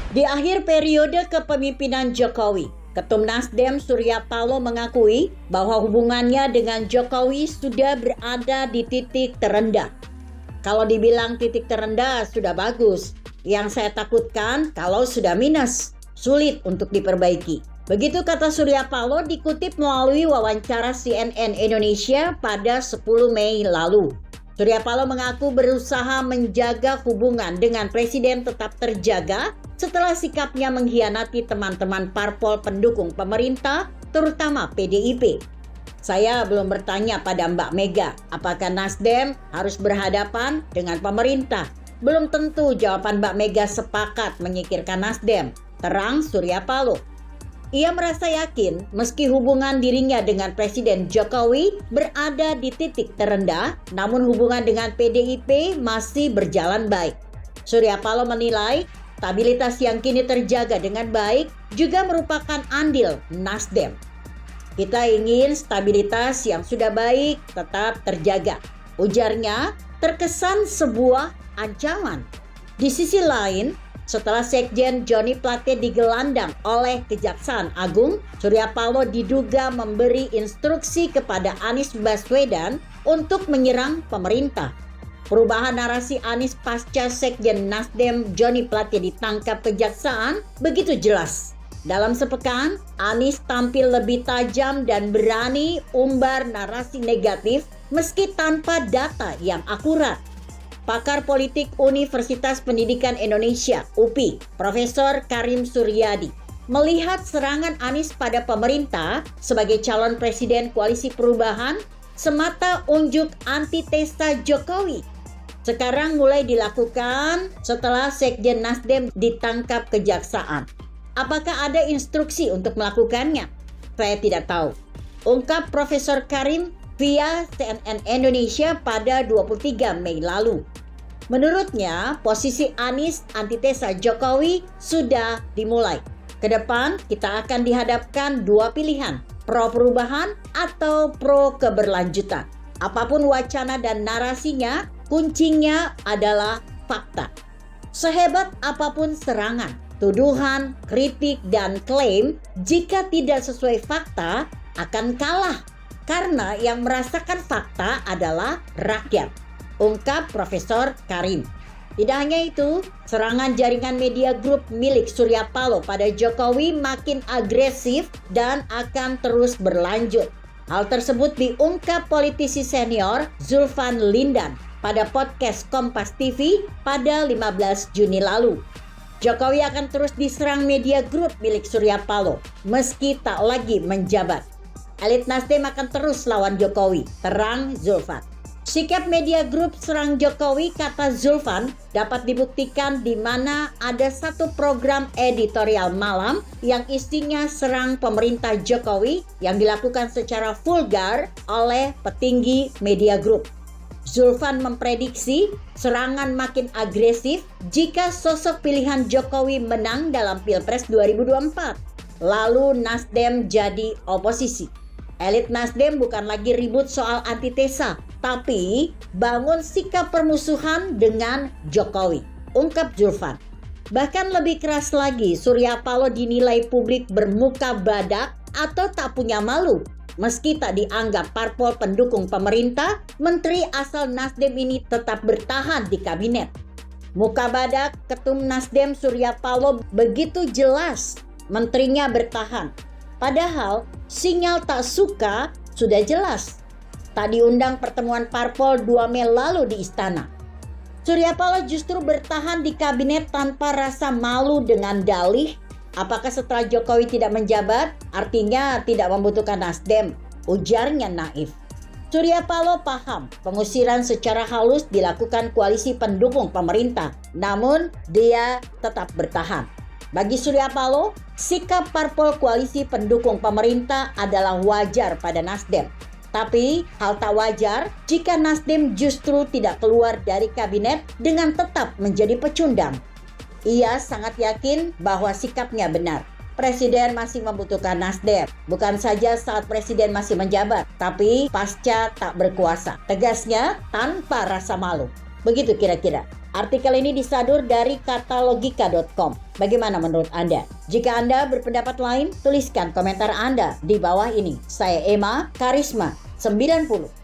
Di akhir periode kepemimpinan Jokowi, Ketum Nasdem Surya Paloh mengakui bahwa hubungannya dengan Jokowi sudah berada di titik terendah. Kalau dibilang titik terendah sudah bagus, yang saya takutkan kalau sudah minus, sulit untuk diperbaiki. Begitu kata Surya Paloh dikutip melalui wawancara CNN Indonesia pada 10 Mei lalu. Surya Paloh mengaku berusaha menjaga hubungan dengan Presiden tetap terjaga setelah sikapnya mengkhianati teman-teman parpol pendukung pemerintah, terutama PDIP. Saya belum bertanya pada Mbak Mega, apakah Nasdem harus berhadapan dengan pemerintah? Belum tentu jawaban Mbak Mega sepakat menyingkirkan Nasdem, terang Surya Paloh. Ia merasa yakin meski hubungan dirinya dengan Presiden Jokowi berada di titik terendah, namun hubungan dengan PDIP masih berjalan baik. Surya Paloh menilai stabilitas yang kini terjaga dengan baik juga merupakan andil Nasdem. Kita ingin stabilitas yang sudah baik tetap terjaga. Ujarnya terkesan sebuah ancaman. Di sisi lain, setelah Sekjen Joni Plate digelandang oleh Kejaksaan Agung, Surya Paloh diduga memberi instruksi kepada Anies Baswedan untuk menyerang pemerintah. Perubahan narasi Anies pasca Sekjen Nasdem Joni Plate ditangkap Kejaksaan begitu jelas. Dalam sepekan, Anies tampil lebih tajam dan berani umbar narasi negatif meski tanpa data yang akurat. Pakar politik Universitas Pendidikan Indonesia (UPI), Profesor Karim Suryadi, melihat serangan Anies pada pemerintah sebagai calon presiden koalisi perubahan semata unjuk antitesa Jokowi. Sekarang mulai dilakukan setelah Sekjen Nasdem ditangkap Kejaksaan. Apakah ada instruksi untuk melakukannya? Saya tidak tahu. Ungkap Profesor Karim via CNN Indonesia pada 23 Mei lalu. Menurutnya, posisi Anies antitesa Jokowi sudah dimulai. Kedepan kita akan dihadapkan dua pilihan, pro perubahan atau pro keberlanjutan. Apapun wacana dan narasinya, kuncinya adalah fakta. Sehebat apapun serangan, tuduhan, kritik, dan klaim, jika tidak sesuai fakta akan kalah. Karena yang merasakan fakta adalah rakyat, ungkap Profesor Karim. Tidak hanya itu, serangan jaringan media grup milik Surya Paloh pada Jokowi makin agresif dan akan terus berlanjut. Hal tersebut diungkap politisi senior Zulfan Lindan pada podcast Kompas TV pada 15 Juni lalu. Jokowi akan terus diserang media grup milik Surya Paloh meski tak lagi menjabat. Elit Nasdem akan terus lawan Jokowi, terang Zulfan. Sikap media grup serang Jokowi, kata Zulfan, dapat dibuktikan di mana ada satu program editorial malam yang isinya serang pemerintah Jokowi yang dilakukan secara vulgar oleh petinggi media grup. Zulfan memprediksi serangan makin agresif jika sosok pilihan Jokowi menang dalam Pilpres 2024. Lalu Nasdem jadi oposisi. Elit Nasdem bukan lagi ribut soal antitesa, tapi bangun sikap permusuhan dengan Jokowi, ungkap Zulfan. Bahkan lebih keras lagi, Surya Paloh dinilai publik bermuka badak atau tak punya malu. Meski tak dianggap parpol pendukung pemerintah, menteri asal Nasdem ini tetap bertahan di kabinet. Muka badak Ketum Nasdem Surya Paloh begitu jelas, menterinya bertahan. Padahal sinyal tak suka sudah jelas. Tak diundang pertemuan parpol 2 Mei lalu di istana. Surya Paloh justru bertahan di kabinet tanpa rasa malu dengan dalih, apakah setelah Jokowi tidak menjabat artinya tidak membutuhkan Nasdem, ujarnya naif. Surya Paloh paham pengusiran secara halus dilakukan koalisi pendukung pemerintah, namun dia tetap bertahan. Bagi Surya Paloh, sikap parpol koalisi pendukung pemerintah adalah wajar pada Nasdem. Tapi hal tak wajar jika Nasdem justru tidak keluar dari kabinet dengan tetap menjadi pecundang. Ia sangat yakin bahwa sikapnya benar. Presiden masih membutuhkan Nasdem, bukan saja saat Presiden masih menjabat, tapi pasca tak berkuasa. Tegasnya tanpa rasa malu. Begitu kira-kira. Artikel ini disadur dari katalogika.com. Bagaimana menurut Anda? Jika Anda berpendapat lain, tuliskan komentar Anda di bawah ini. Saya Emma Karisma 90.